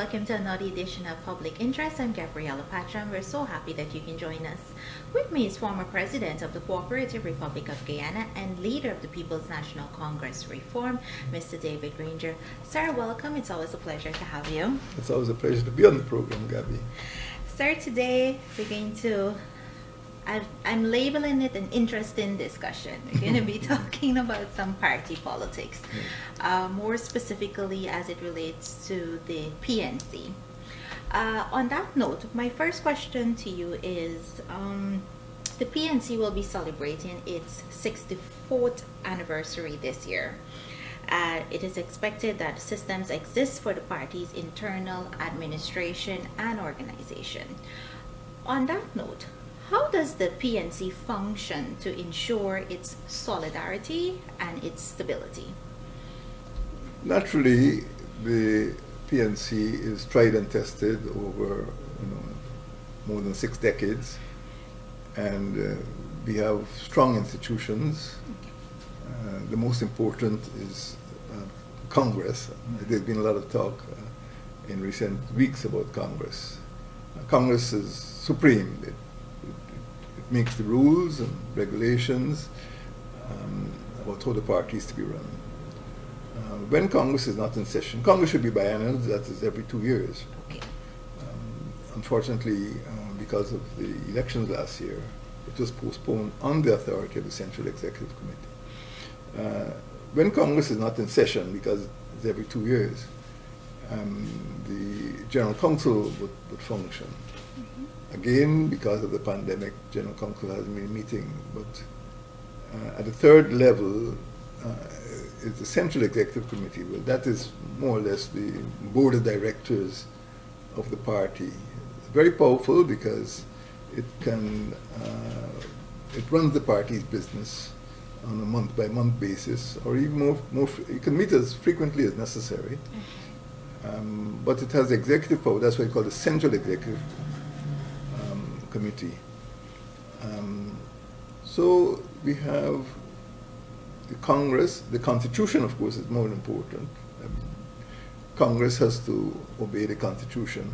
welcome to another edition of Public Interest. I'm Gabriela Patram. We're so happy that you can join us. With me is former President of the Cooperative Republic of Guyana and leader of the People's National Congress Reform, Mr. David Granger. Sir, welcome. It's always a pleasure to have you. It's always a pleasure to be on the program, Gabby. Sir, today we're going to I'm labeling it an interesting discussion. We're going to be talking about some party politics, more specifically as it relates to the PNC. On that note, my first question to you is, the PNC will be celebrating its 64th anniversary this year. It is expected that systems exist for the party's internal administration and organization. On that note, how does the PNC function to ensure its solidarity and its stability? Naturally, the PNC is tried and tested over more than 6 decades, and we have strong institutions. The most important is Congress. There's been a lot of talk in recent weeks about Congress. Congress is supreme. It makes the rules and regulations about how the party is to be run. When Congress is not in session, Congress should be biennial, that is every 2 years. Okay. Unfortunately, because of the elections last year, it was postponed on the authority of the Central Executive Committee. When Congress is not in session, because it's every 2 years, the General Council would function. Again, because of the pandemic, General Council hasn't been meeting, but at the third level is the Central Executive Committee. Well, that is more or less the board of directors of the party. It's very powerful because it can, it runs the party's business on a month-by-month basis, or even more. You can meet as frequently as necessary. But it has executive power. That's why it's called the Central Executive Committee. So we have the Congress. The Constitution, of course, is more important. Congress has to obey the Constitution.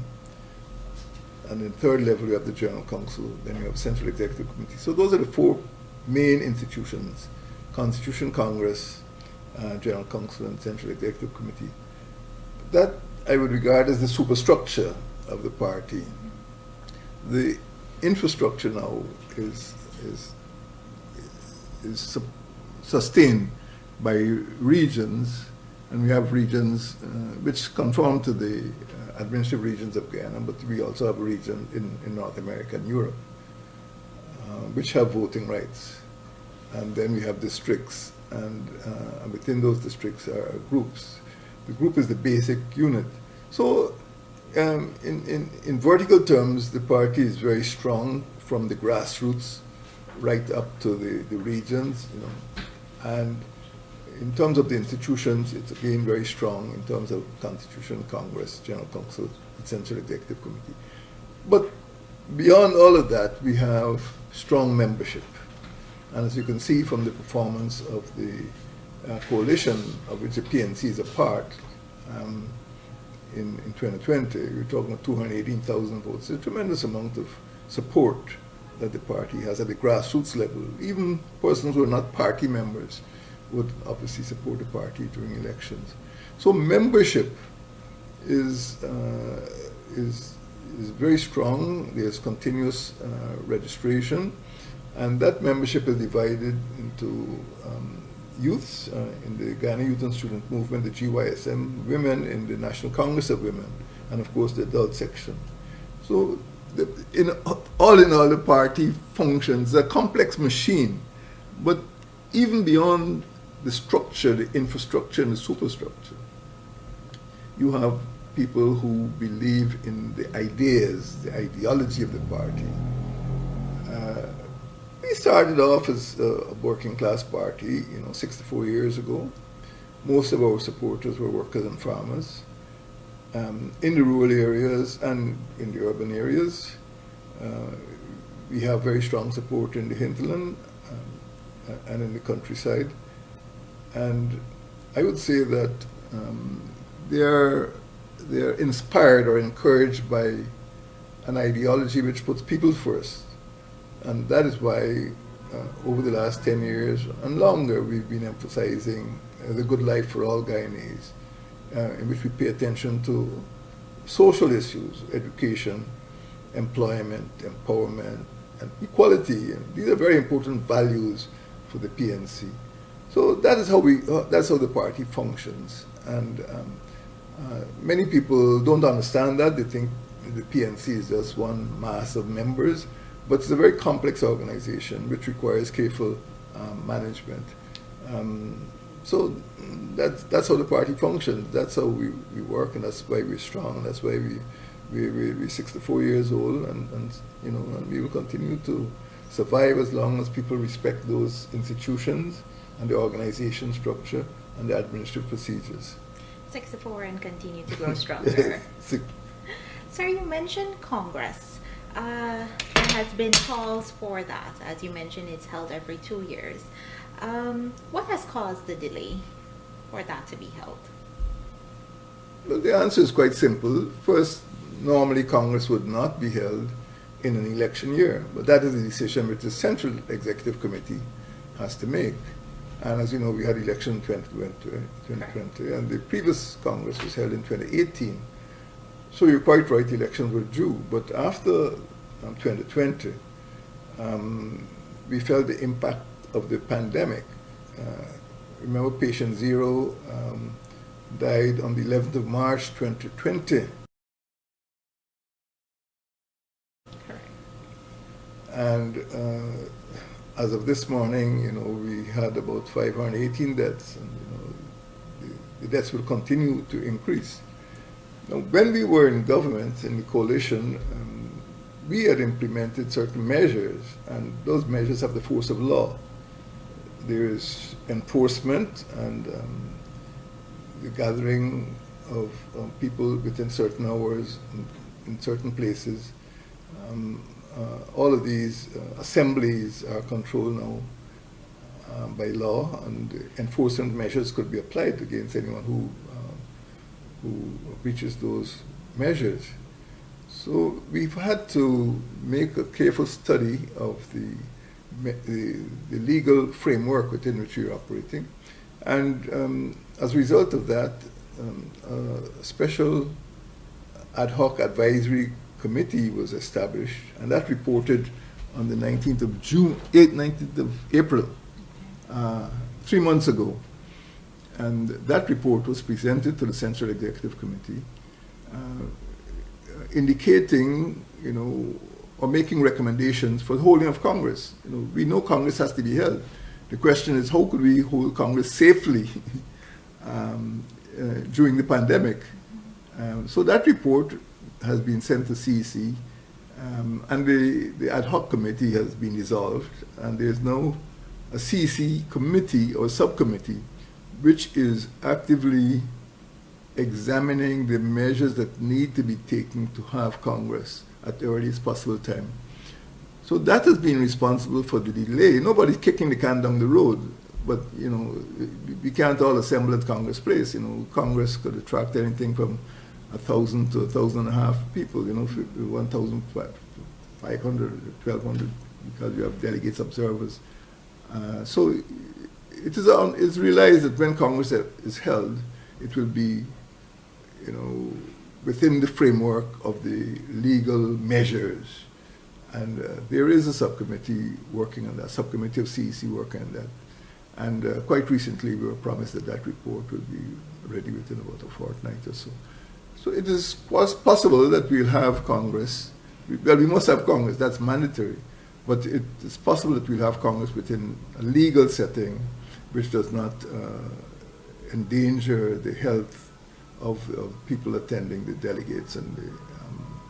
And in third level, you have the General Council. Then you have Central Executive Committee. So those are the 4 main institutions: Constitution, Congress, General Council, and Central Executive Committee. That I would regard as the superstructure of the party. The infrastructure now is sustained by regions, and we have regions which conform to the administrative regions of Guyana, but we also have a region in North America and Europe which have voting rights. And then we have districts, and within those districts are groups. The group is the basic unit. So in vertical terms, the party is very strong from the grassroots right up to the regions, and in terms of the institutions, it's again very strong in terms of Constitution, Congress, General Council, and Central Executive Committee. But beyond all of that, we have strong membership. And as you can see from the performance of the coalition of which the PNC is a part, in 2020, we're talking about 218,000 votes. A tremendous amount of support that the party has at the grassroots level. Even persons who are not party members would obviously support the party during elections. So membership is very strong. There's continuous registration, and that membership is divided into youths in the Guyana Youth and Student Movement, the GYSM, women in the National Congress of Women, and of course the adult section. So all in all, the party functions a complex machine, but even beyond the structure, the infrastructure and the superstructure, you have people who believe in the ideas, the ideology of the party. We started off as a working class party, 64 years ago. Most of our supporters were workers and farmers in the rural areas and in the urban areas. We have very strong support in the hinterland and in the countryside. And I would say that there are they're inspired or encouraged by an ideology which puts people first. And that is why over the last 10 years and longer, we've been emphasizing the good life for all Guyanese, in which we pay attention to social issues, education, employment, empowerment, and equality. And these are very important values for the PNC. So that is how that's how the party functions. And many people don't understand that. They think the PNC is just one mass of members, but it's a very complex organization which requires careful management. So that's how the party functions. That's how we work, and that's why we're strong. And that's why we're 64 years old, and we will continue to survive as long as people respect those institutions and the organization structure and the administrative procedures. 64 and continue to grow stronger. Sir, you mentioned Congress. There has been calls for that. As you mentioned, it's held every 2 years. What has caused the delay for that to be held? Well, the answer is quite simple. First, normally Congress would not be held in an election year, but that is a decision which the Central Executive Committee has to make. And as you know, we had election in 2020, and the previous Congress was held in 2018. So you're quite right, the elections were due. But after 2020, we felt the impact of the pandemic. Remember, patient zero died on the 11th of March 2020. Correct. And as of this morning, we had about 518 deaths, and the deaths will continue to increase. Now, when we were in government, in the coalition, we had implemented certain measures, and those measures have the force of law. There is enforcement and the gathering of people within certain hours in certain places. All of these assemblies are controlled now by law, and enforcement measures could be applied against anyone who breaches those measures. So we've had to make a careful study of the legal framework within which we're operating, and as a result of that, a special ad hoc advisory committee was established, and that reported on the 19th of April, 3 months ago. And that report was presented to the Central Executive Committee, indicating, or making recommendations for the holding of Congress. We know Congress has to be held. The question is, how could we hold Congress safely during the pandemic? So that report has been sent to CEC, and the ad hoc committee has been dissolved, and there's now a CEC committee or subcommittee which is actively examining the measures that need to be taken to have Congress at the earliest possible time. So that has been responsible for the delay. Nobody's kicking the can down the road, but we can't all assemble at Congress Place. Congress could attract anything from 1,000 to 1,500 people, 1,500, 1,200, because you have delegates, observers. So it's realized that when Congress is held, it will be, within the framework of the legal measures. And there is a subcommittee working on that, subcommittee of CEC working on that. And quite recently, we were promised that that report will be ready within about a fortnight or so. So it is possible that we'll have Congress. Well, we must have Congress, that's mandatory. But it is possible that we'll have Congress within a legal setting which does not endanger the health of people attending, the delegates and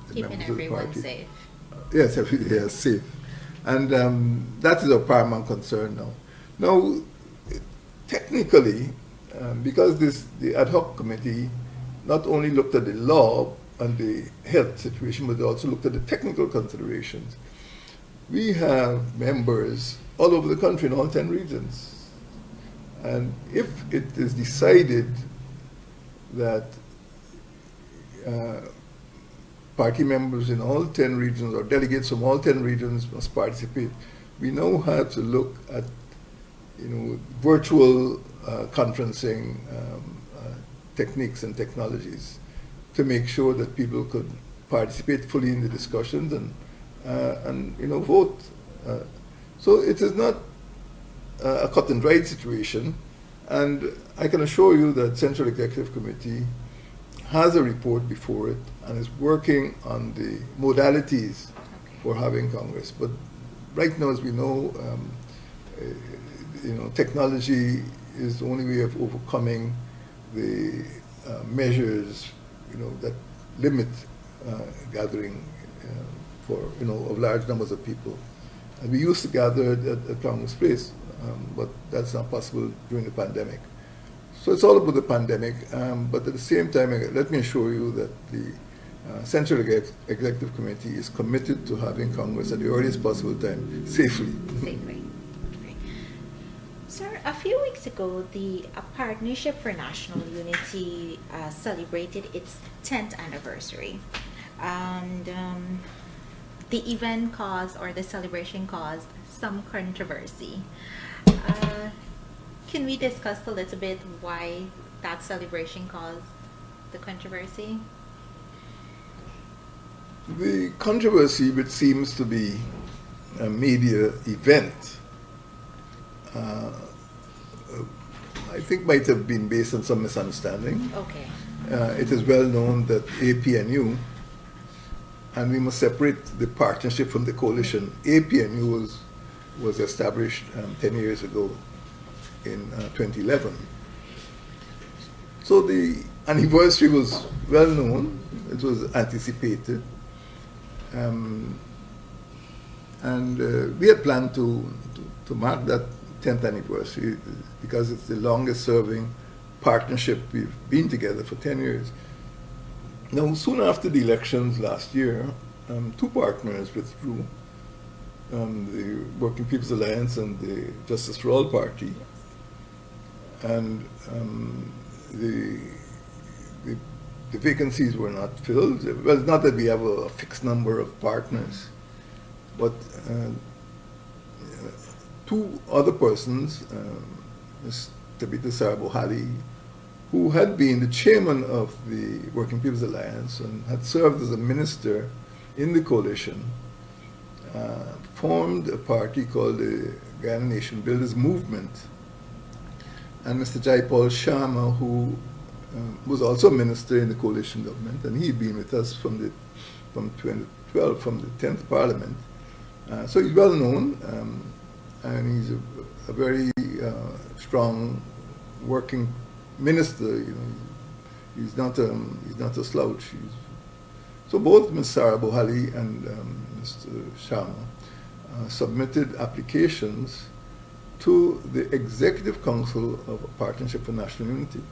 the members of the party. Safe. Yes, yes, safe. And that is our paramount concern now. Now, technically, because the ad hoc committee not only looked at the law and the health situation, but they also looked at the technical considerations. We have members all over the country in all 10 regions. And if it is decided that party members in all 10 regions, or delegates from all 10 regions must participate. We now have to look at, virtual conferencing techniques and technologies to make sure that people could participate fully in the discussions and vote. So it is not a cut and dried situation, and I can assure you that Central Executive Committee has a report before it and is working on the modalities for having Congress. But right now, as we know, technology is the only way of overcoming the measures, that limit gathering of large numbers of people. And we used to gather at Congress Place, but that's not possible during the pandemic. So it's all about the pandemic, but at the same time, let me assure you that the Central Executive Committee is committed to having Congress at the earliest possible time, safely. Safely. Okay. Sir, a few weeks ago, the Partnership for National Unity celebrated its 10th anniversary. And the event caused, or the celebration caused, some controversy. Can we discuss a little bit why that celebration caused the controversy? The controversy, which seems to be a media event, I think might have been based on some misunderstanding. Okay. It is well known that APNU, and we must separate the partnership from the coalition. APNU was established 10 years ago in 2011. So the anniversary was well known, it was anticipated, and we had planned to mark that 10th anniversary because it's the longest serving partnership. We've been together for 10 years. Now, soon after the elections last year, two partners withdrew, the Working People's Alliance and the Justice for All Party. And the vacancies were not filled. Well, it's not that we have a fixed number of partners, but two other persons, Ms. Tabitha Sarabohali, who had been the chairman of the Working People's Alliance and had served as a minister in the coalition, formed a party called the Guyana Nation Builders Movement. And Mr. Jaipal Sharma, who was also a minister in the coalition government, and he'd been with us from 2012, from the 10th Parliament. So he's well known, and he's a very strong working minister. He's not a slouch. So both Ms. Sarabohali and Mr. Sharma submitted applications to the Executive Council of Partnership for National Unity.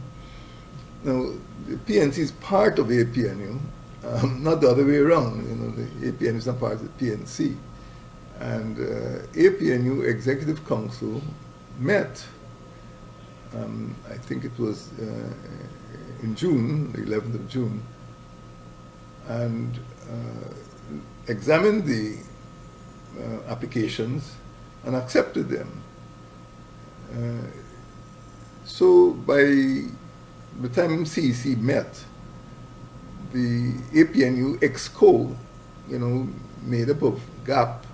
Now, the PNC is part of APNU, not the other way around. The APNU is not part of the PNC. And APNU Executive Council met, I think it was in June, the 11th of June, and examined the applications and accepted them. So by the time CEC met, the APNU EXCO, made up of GAP,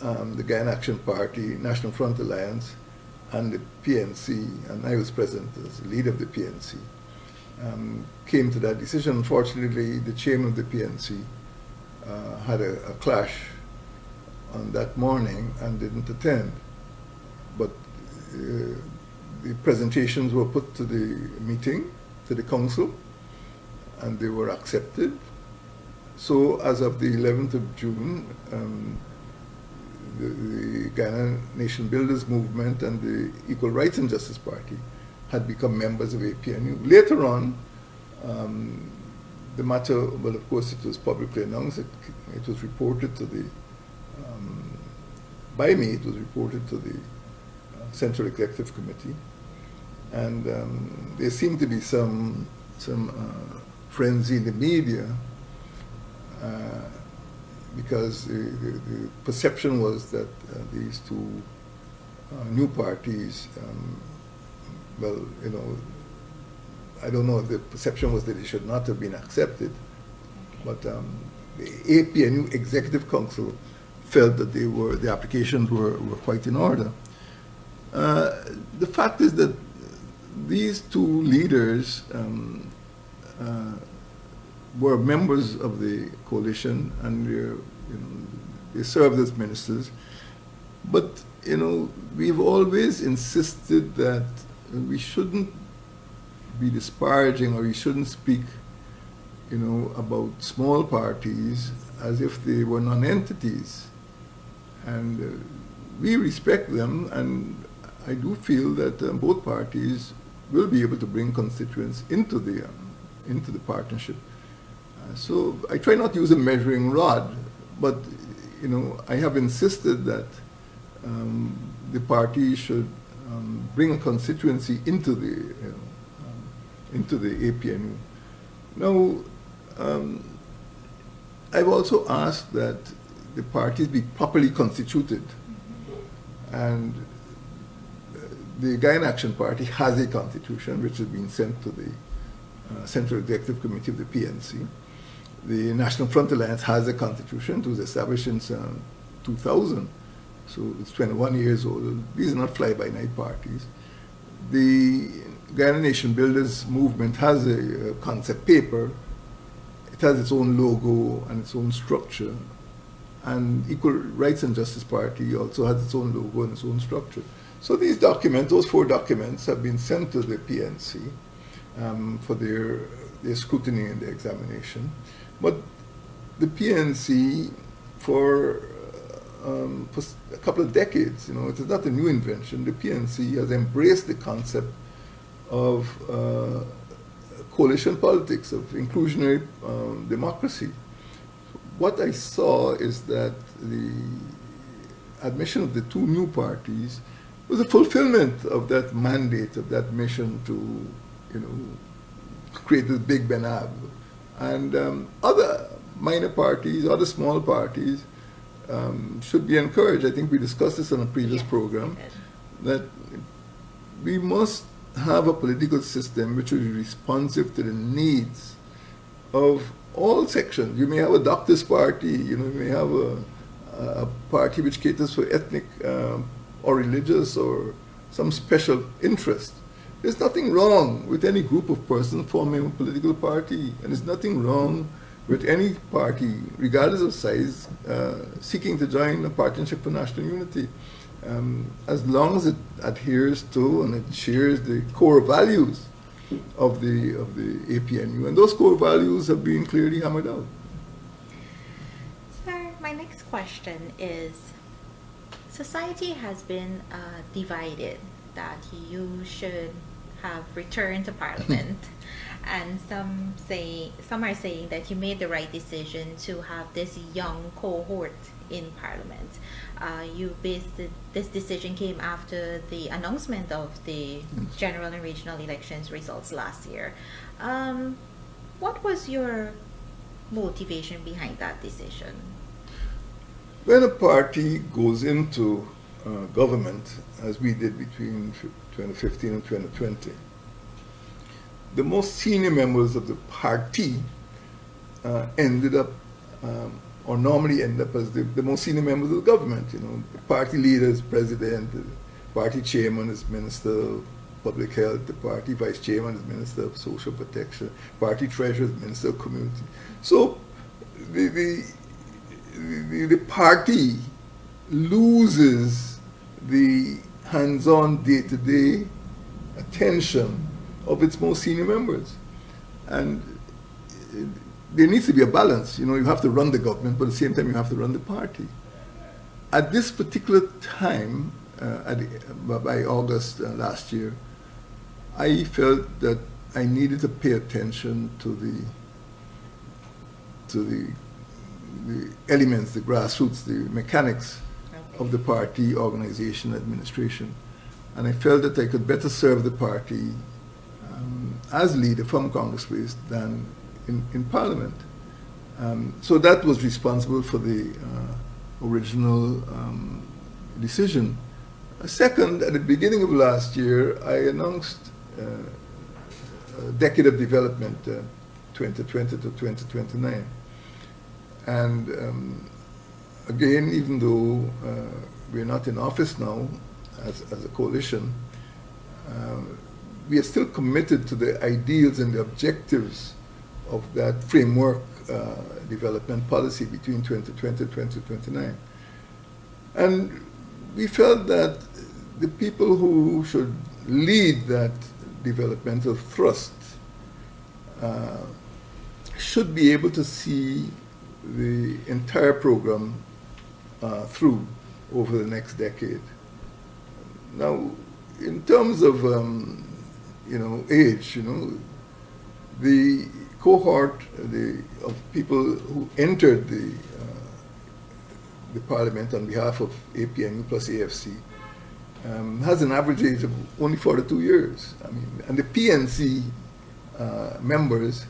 the Guyana Action Party, National Front Alliance, and the PNC, and I was present as the leader of the PNC, came to that decision. Unfortunately, the chairman of the PNC had a clash on that morning and didn't attend. But the presentations were put to the meeting, to the council, and they were accepted. So as of the 11th of June, the Guyana Nation Builders Movement and the Equal Rights and Justice Party had become members of APNU. Later on, the matter, well, of course, it was publicly announced. It was reported to the, by me, it was reported to the Central Executive Committee. And there seemed to be some frenzy in the media because the perception was that these two new parties, well, you know, I don't know if the perception was that they should not have been accepted, but the APNU Executive Council felt that the applications were quite in order. The fact is that these two leaders were members of the coalition, and they served as ministers. But we've always insisted that we shouldn't be disparaging, or we shouldn't speak, about small parties as if they were non-entities. And we respect them, and I do feel that both parties will be able to bring constituents into the partnership. So I try not to use a measuring rod, but I have insisted that the party should bring a constituency into the APNU. Now, I've also asked that the parties be properly constituted, and the Guyana Action Party has a constitution which has been sent to the Central Executive Committee of the PNC. The National Front Alliance has a constitution. It was established in 2000, so it's 21 years old. These are not fly-by-night parties. The Guyana Nation Builders Movement has a concept paper. It has its own logo and its own structure. And Equal Rights and Justice Party also has its own logo and its own structure. So these documents, those 4 documents, have been sent to the PNC for their scrutiny and their examination. But the PNC, for a couple of decades, it is not a new invention. The PNC has embraced the concept of coalition politics, of inclusionary democracy. What I saw is that the admission of the 2 new parties was a fulfillment of that mandate, of that mission to, create this big Benab. And other minor parties, other small parties should be encouraged. I think we discussed this on a previous program, that we must have a political system which is responsive to the needs of all sections. You may have a doctor's party, you may have a party which caters for ethnic or religious or some special interest. There's nothing wrong with any group of persons forming a political party, and there's nothing wrong with any party, regardless of size, seeking to join a partnership for national unity, as long as it adheres to and it shares the core values of the APNU, and those core values have been clearly hammered out. Sir, my next question is, society has been divided that you should have returned to Parliament, and some are saying that you made the right decision to have this young cohort in Parliament. This decision came after the announcement of the general and regional elections results last year. What was your motivation behind that decision? When a party goes into government, as we did between 2015 and 2020, the most senior members of the party ended up, or normally end up as the most senior members of the government. The party leader is president, the party chairman is minister of public health, the party vice chairman is minister of social protection, party treasurer is minister of community. So the party loses the hands-on day-to-day attention of its most senior members. And there needs to be a balance. You have to run the government, but at the same time you have to run the party. At this particular time, by August last year, I felt that I needed to pay attention to the elements, the grassroots, the mechanics of the party, organization, administration. And I felt that I could better serve the party as leader from Congress Place than in Parliament. So that was responsible for the original decision. Second, at the beginning of last year, I announced a decade of development, 2020 to 2029. And again, even though we're not in office now as a coalition, we are still committed to the ideals and the objectives of that framework development policy between 2020 and 2029. And we felt that the people who should lead that developmental thrust should be able to see the entire program through over the next decade. Now, in terms of age, the cohort of people who entered the Parliament on behalf of APNU plus AFC has an average age of only 42 years. I mean, and the PNC members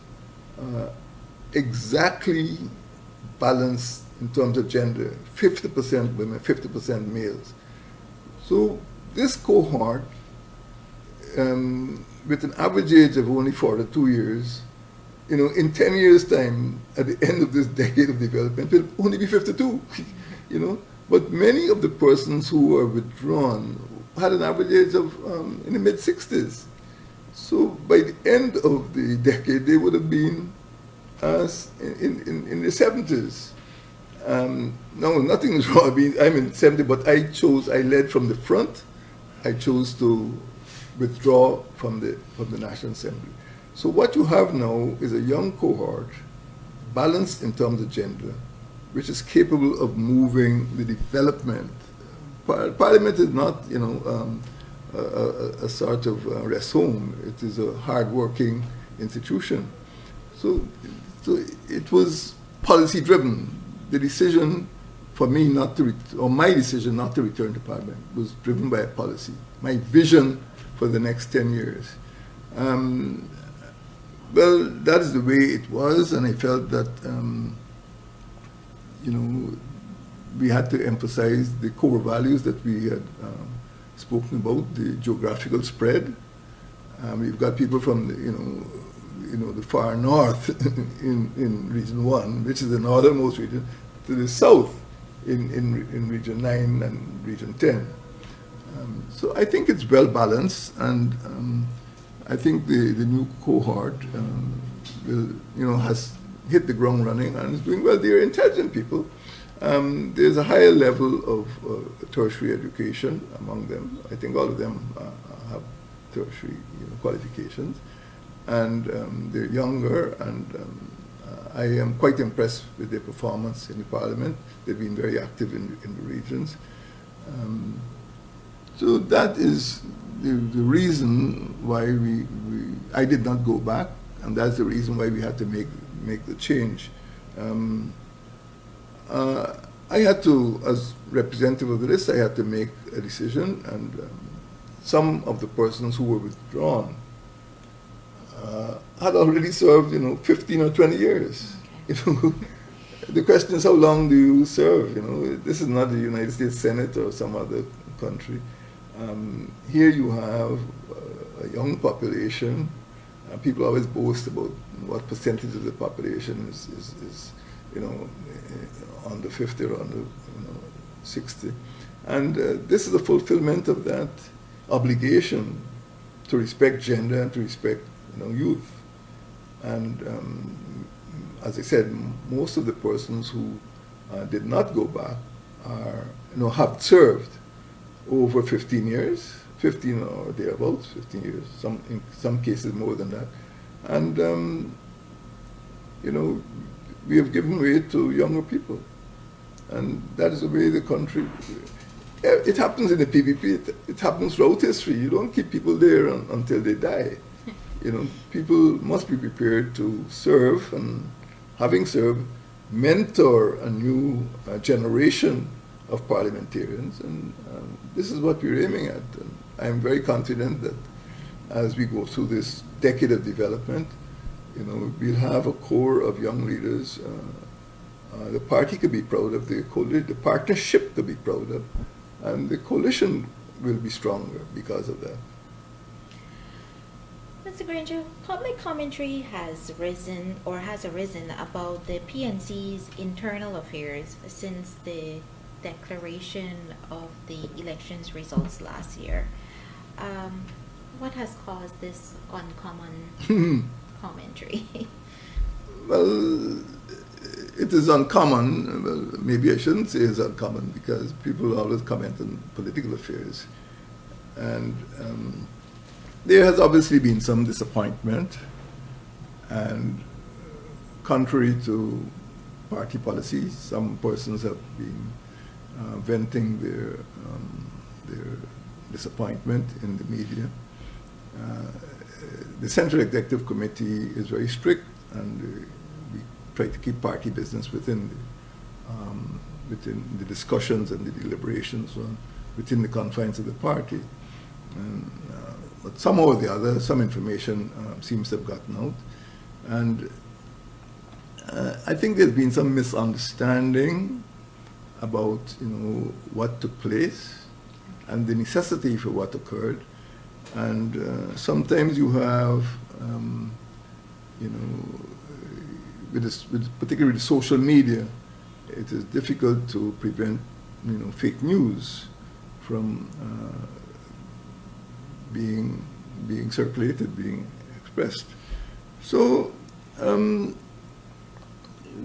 exactly balanced in terms of gender, 50% women, 50% males. So this cohort, with an average age of only 42 years, in 10 years' time, at the end of this decade of development, will only be 52, But many of the persons who were withdrawn had an average age of in the mid-60s. So by the end of the decade, they would have been in the 70s. No, nothing is wrong. I mean, I'm in 70, but I led from the front. I chose to withdraw from the National Assembly. So what you have now is a young cohort, balanced in terms of gender, which is capable of moving the development. Parliament is not, a sort of rest home. It is a hard-working institution. So it was policy-driven. The decision for me my decision not to return to Parliament was driven by a policy, my vision for the next 10 years. Well, that is the way it was, and I felt that, we had to emphasize the core values that we had spoken about, the geographical spread. We've got people from, the far north in Region 1, which is the northernmost region, to the south in Region 9 and Region 10. So I think it's well balanced, and I think the new cohort has hit the ground running and is doing well. They're intelligent people. There's a higher level of tertiary education among them. I think all of them have tertiary qualifications, and they're younger, and I am quite impressed with their performance in the Parliament. They've been very active in the regions. So that is the reason why I did not go back, and that's the reason why we had to make the change. I had to, as representative of the list, I had to make a decision, and some of the persons who were withdrawn had already served, 15 or 20 years. Okay. The question is, how long do you serve? This is not the United States Senate or some other country. Here you have a young population. People always boast about what percentage of the population is under 50 or under 60. And this is a fulfillment of that obligation to respect gender and to respect youth. And as I said, most of the persons who did not go back have served over 15 years, 15 or thereabouts, 15 years, in some cases more than that. And, we have given way to younger people. And that is the way the country, it happens in the PPP, it happens throughout history. You don't keep people there until they die. People must be prepared to serve, and having served, mentor a new generation of parliamentarians, and this is what we're aiming at. And I'm very confident that as we go through this decade of development, we'll have a core of young leaders. The party could be proud of, the partnership could be proud of, and the coalition will be stronger because of that. Mr. Granger, public commentary has arisen about the PNC's internal affairs since the declaration of the elections results last year. What has caused this uncommon commentary? Well, it is uncommon. Well, maybe I shouldn't say it's uncommon, because people always comment on political affairs. And there has obviously been some disappointment, and contrary to party policy, some persons have been venting their disappointment in the media. The Central Executive Committee is very strict, and we try to keep party business within the discussions and the deliberations within the confines of the party. And, but somehow or the other, some information seems to have gotten out. And I think there's been some misunderstanding about, what took place and the necessity for what occurred. And sometimes you have, particularly with social media, it is difficult to prevent, fake news from being circulated, being expressed. So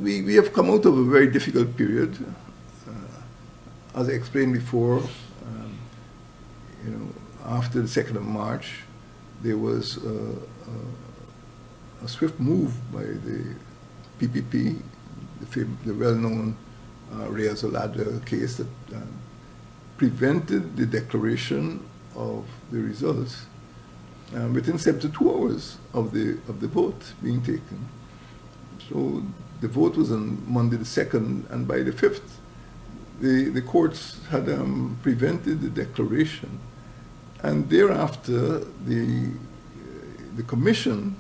we have come out of a very difficult period. As I explained before, after the 2nd of March, there was a swift move by the PPP, the well-known Reyes Olada case that prevented the declaration of the results within 72 hours of the vote being taken. So the vote was on Monday the 2nd, and by the 5th, the courts had prevented the declaration. And thereafter, the commission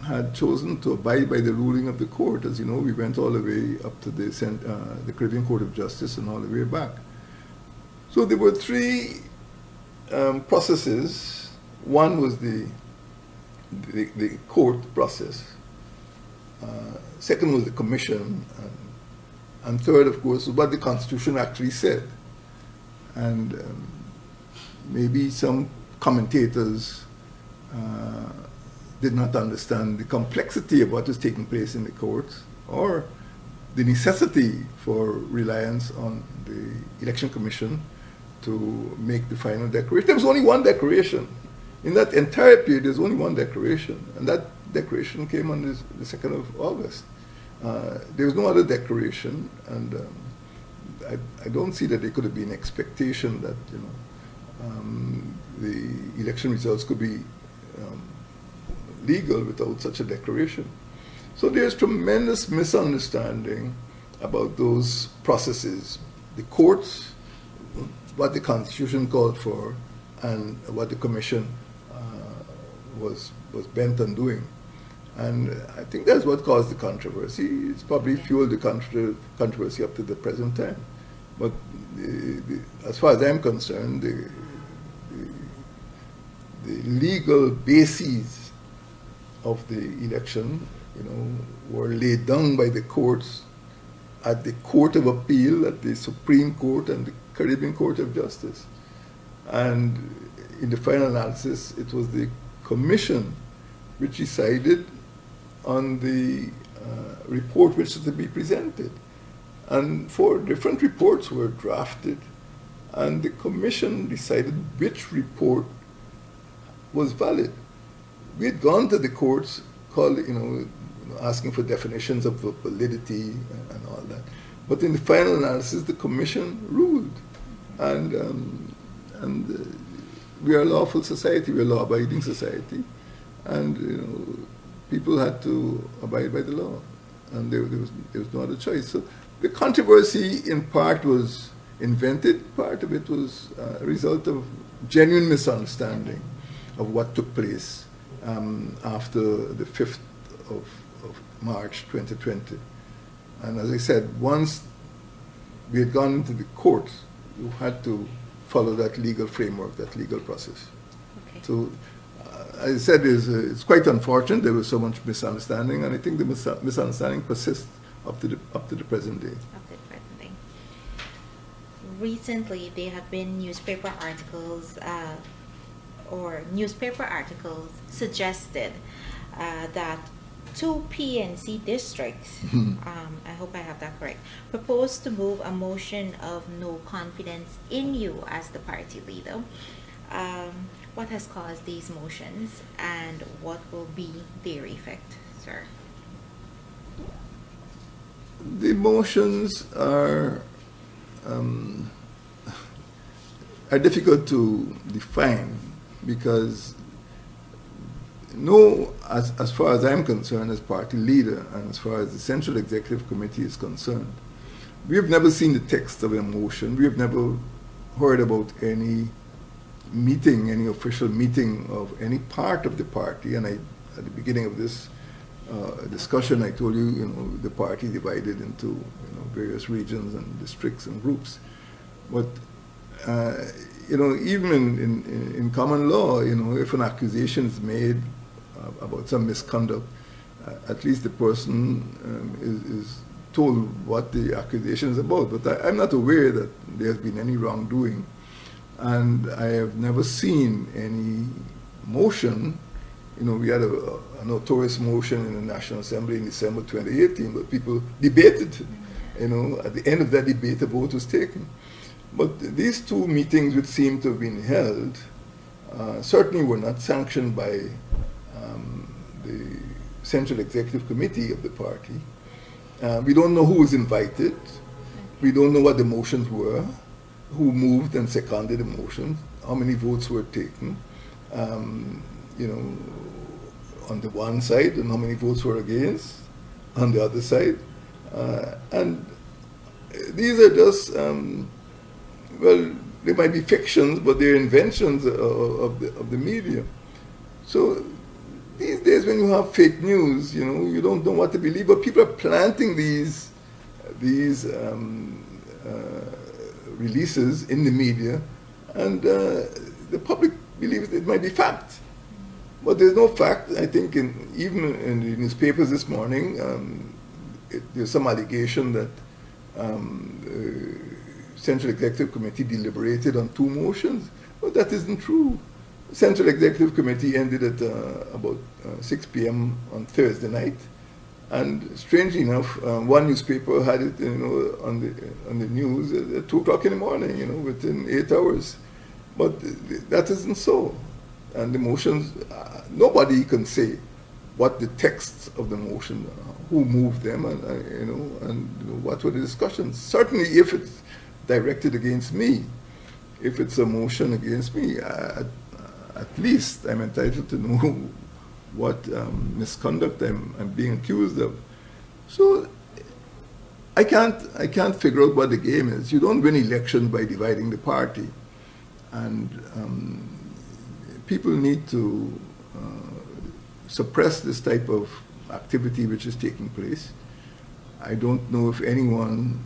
had chosen to abide by the ruling of the court. As you know, we went all the way up to the Caribbean Court of Justice and all the way back. So there were three processes. One was the court process. Second was the commission. And third, of course, was what the Constitution actually said. And maybe some commentators did not understand the complexity of what was taking place in the courts, or the necessity for reliance on the Election Commission to make the final declaration. There was only one declaration. In that entire period, there was only one declaration, and that declaration came on the 2nd of August. There was no other declaration, and I don't see that there could have been expectation that the election results could be legal without such a declaration. So there's tremendous misunderstanding about those processes. The courts, what the Constitution called for, and what the Commission was bent on doing. And I think that's what caused the controversy. It's probably fueled the controversy up to the present time. But as far as I'm concerned, the legal bases of the election, were laid down by the courts at the Court of Appeal, at the Supreme Court, and the Caribbean Court of Justice. And in the final analysis, it was the Commission which decided on the report which was to be presented. And 4 different reports were drafted, and the Commission decided which report was valid. We had gone to the courts, asking for definitions of validity and all that. But in the final analysis, the Commission ruled. And we are a lawful society, we're a law-abiding society, and people had to abide by the law, and there was no other choice. So the controversy in part was invented, part of it was a result of genuine misunderstanding of what took place after the 5th of March 2020. And as I said, once we had gone into the court, you had to follow that legal framework, that legal process. Okay. So, as I said, it's quite unfortunate there was so much misunderstanding, and I think the misunderstanding persists up to the present day. Up to the present day. Recently, there have been newspaper articles suggested that 2 PNC districts, I hope I have that correct, proposed to move a motion of no confidence in you as the party leader. What has caused these motions, and what will be their effect, sir? The motions are difficult to define because as far as I'm concerned as party leader and as far as the Central Executive Committee is concerned, we have never seen the text of a motion. We have never heard about any meeting, any official meeting of any part of the party. And at the beginning of this discussion, I told you, the party divided into various regions and districts and groups. But even in common law, if an accusation is made about some misconduct, at least the person is told what the accusation is about. But I'm not aware that there has been any wrongdoing, and I have never seen any motion. We had a notorious motion in the National Assembly in December 2018, but people debated. At the end of that debate, a vote was taken. But these 2 meetings which seem to have been held certainly were not sanctioned by the Central Executive Committee of the party. We don't know who was invited. We don't know what the motions were, who moved and seconded the motion, how many votes were taken, on the one side, and how many votes were against on the other side. And these are just, they might be fictions, but they're inventions of the media. So these days when you have fake news, you don't know what to believe, but people are planting these releases in the media, and the public believes it might be fact. But there's no fact. I think even in the newspapers this morning, there's some allegation that the Central Executive Committee deliberated on 2 motions. But that isn't true. The Central Executive Committee ended at about 6 p.m. on Thursday night. And strangely enough, one newspaper had it on the news at 2 o'clock in the morning, within 8 hours. But that isn't so. And the motions, nobody can say what the texts of the motion, who moved them, and what were the discussions. Certainly, if it's directed against me, if it's a motion against me, at least I'm entitled to know what misconduct I'm being accused of. So I can't figure out what the game is. You don't win elections by dividing the party, and people need to suppress this type of activity which is taking place. I don't know if anyone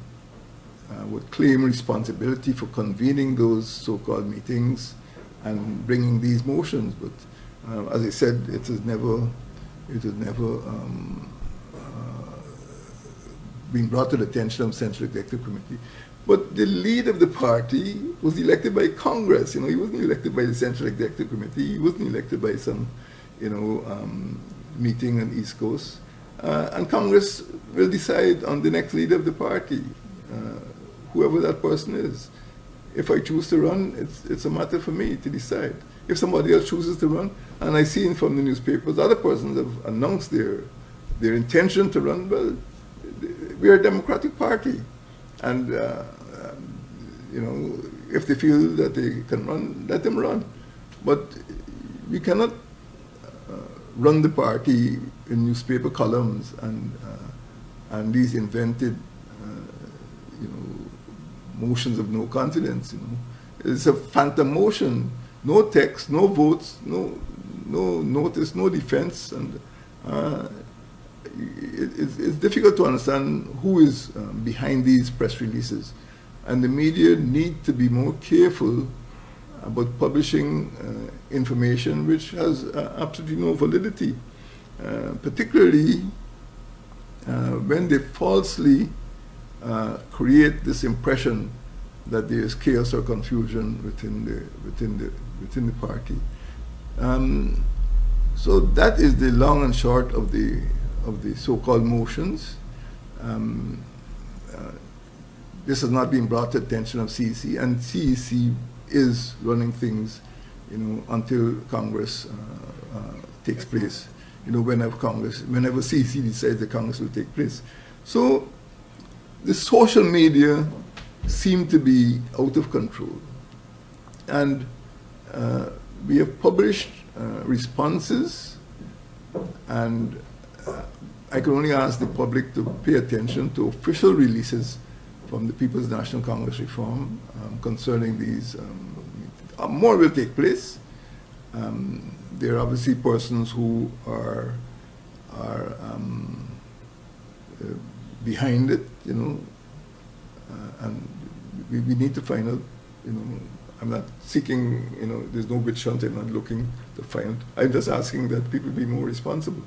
would claim responsibility for convening those so-called meetings and bringing these motions, but as I said, it has never been brought to the attention of the Central Executive Committee. But the lead of the party was elected by Congress. He wasn't elected by the Central Executive Committee. He wasn't elected by some, meeting on the East Coast. And Congress will decide on the next leader of the party, whoever that person is. If I choose to run, it's a matter for me to decide. If somebody else chooses to run, and I see from the newspapers, other persons have announced their intention to run, well, we are a democratic party. And, if they feel that they can run, let them run. But we cannot run the party in newspaper columns and these invented, motions of no confidence. It's a phantom motion, no text, no votes, no notice, no defense, and it's difficult to understand who is behind these press releases. And the media need to be more careful about publishing information which has absolutely no validity, particularly when they falsely create this impression that there is chaos or confusion within the party. So that is the long and short of the so-called motions. This has not been brought to attention of CEC, and CEC is running things, until Congress takes place. Whenever CEC decides the Congress will take place. So the social media seem to be out of control, and we have published responses, and I can only ask the public to pay attention to official releases from the People's National Congress reform concerning these. More will take place. There are obviously persons who are behind it, and we need to find out. I'm not seeking, there's no witch hunt. I'm not looking to find. I'm just asking that people be more responsible.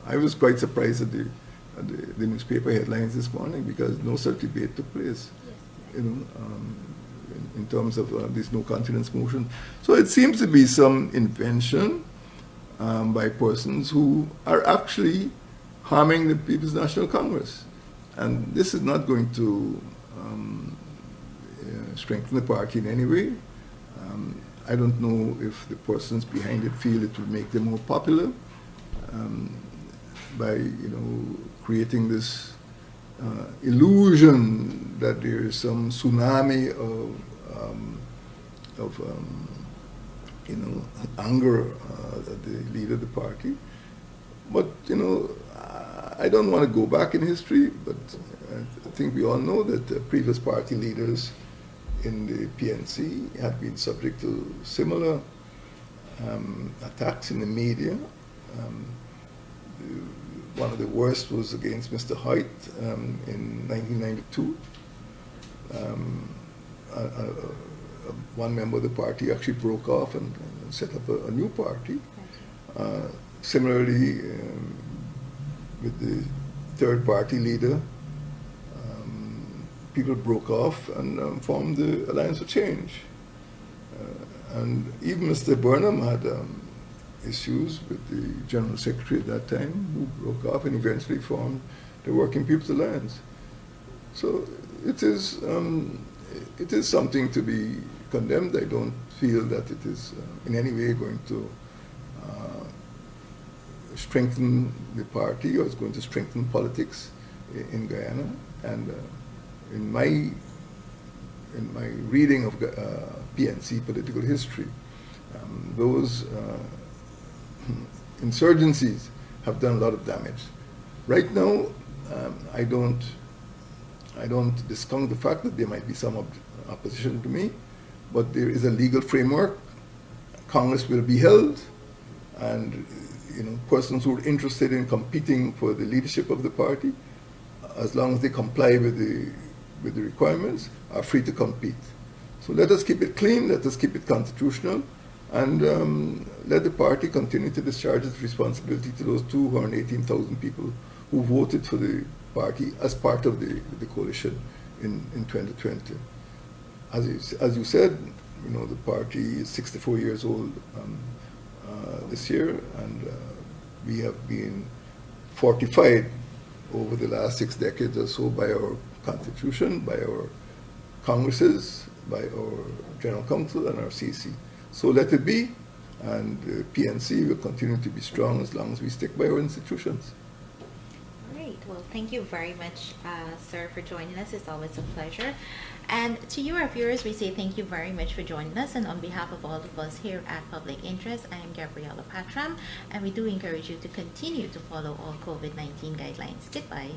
I was quite surprised at the newspaper headlines this morning because no such debate took place. Yes. In terms of this no confidence motion. So it seems to be some invention by persons who are actually harming the People's National Congress. And this is not going to strengthen the party in any way. I don't know if the persons behind it feel it will make them more popular by creating this illusion that there is some tsunami of anger at the leader of the party. But I don't want to go back in history, but I think we all know that the previous party leaders in the PNC have been subject to similar attacks in the media. One of the worst was against Mr. Hoyt in 1992. One member of the party actually broke off and set up a new party. Similarly, with the third party leader, people broke off and formed the Alliance for Change. And even Mr. Burnham had issues with the General Secretary at that time, who broke off and eventually formed the Working People's Alliance. So it is something to be condemned. I don't feel that it is in any way going to strengthen the party or it's going to strengthen politics in Guyana. And in my reading of PNC political history, those insurgencies have done a lot of damage. Right now, I don't discount the fact that there might be some opposition to me, but there is a legal framework. Congress will be held, and persons who are interested in competing for the leadership of the party, as long as they comply with the requirements, are free to compete. So let us keep it clean, let us keep it constitutional, and let the party continue to discharge its responsibility to those 218,000 people who voted for the party as part of the coalition in 2020. As you said, the party is 64 years old this year, and we have been fortified over the last 6 decades or so by our constitution, by our congresses, by our general council and our CC. So let it be, and PNC will continue to be strong as long as we stick by our institutions. Great. Well, thank you very much, sir, for joining us. It's always a pleasure. And to you, our viewers, we say thank you very much for joining us. And on behalf of all of us here at Public Interest, I am Gabriela Patram, and we do encourage you to continue to follow all COVID-19 guidelines. Goodbye.